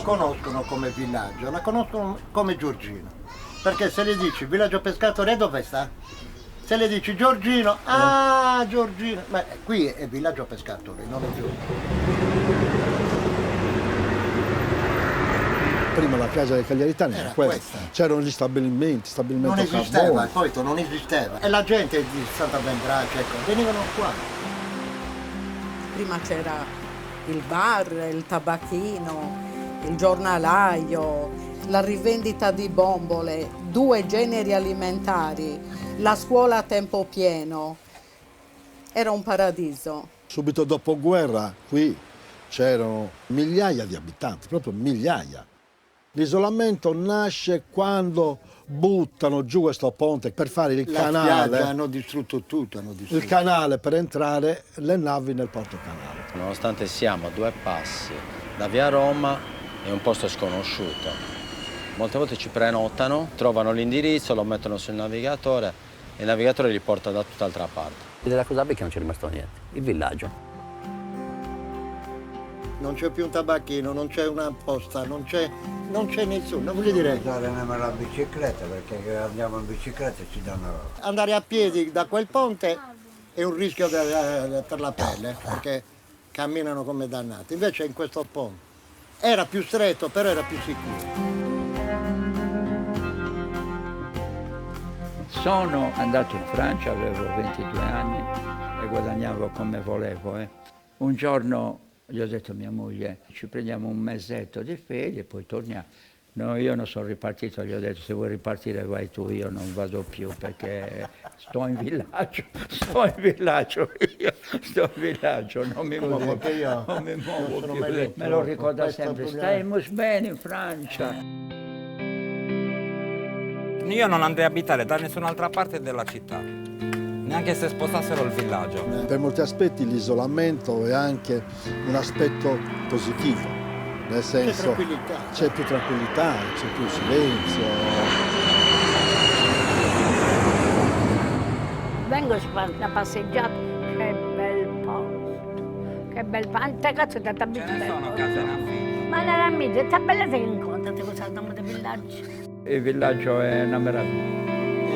conoscono come villaggio, la conoscono come Giorgino. Perché se le dici villaggio pescatore dove sta? Se le dici Giorgino, ah Giorgino, ma qui è villaggio pescatore, non è più. Prima la piazza dei Cagliaritani era questa. C'erano gli stabilimenti Non esisteva, il Coito non esisteva. E la gente di Santa Benbrace, ecco, venivano qua. Prima c'era il bar, il tabacchino, il giornalaio, la rivendita di bombole, 2 generi alimentari, la scuola a tempo pieno. Era un paradiso. Subito dopo guerra qui c'erano migliaia di abitanti, proprio migliaia. L'isolamento nasce quando buttano giù questo ponte per fare il canale. Spiaggia, hanno distrutto tutto. Il canale per entrare le navi nel porto canale. Nonostante siamo a 2 passi da via Roma, è un posto sconosciuto. Molte volte ci prenotano, trovano l'indirizzo, lo mettono sul navigatore e il navigatore li porta da tutt'altra parte. E della cosa bella non c'è rimasto niente, il villaggio. Non c'è più un tabacchino, non c'è una posta, non c'è nessuno, voglio dire. Usare nemmeno la bicicletta, perché andiamo in bicicletta e ci danno. Andare a piedi da quel ponte è un rischio per la pelle, perché camminano come dannati. Invece in questo ponte era più stretto, però era più sicuro. Sono andato in Francia, avevo 22 anni e guadagnavo come volevo. Un giorno gli ho detto a mia moglie, ci prendiamo un mesetto di ferie e poi torniamo. No, io non sono ripartito, gli ho detto se vuoi ripartire vai tu, io non vado più perché sto in villaggio, non mi muovo più. Me lo ricorda sempre, stiamo bene in Francia. Io non andrei a abitare da nessun'altra parte della città, neanche se spostassero il villaggio. Per molti aspetti l'isolamento è anche un aspetto positivo, nel senso c'è più tranquillità, c'è più silenzio. Vengo a fare una passeggiata, che bel posto, che bel posto, tante cazzo da Ce ne sono case in affitto. Ma nella mia, è bella che incontrate questa dama del villaggio. Il villaggio è una meraviglia.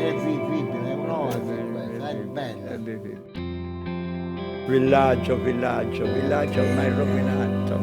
È vivibile, no? È bello. Villaggio ormai rovinato.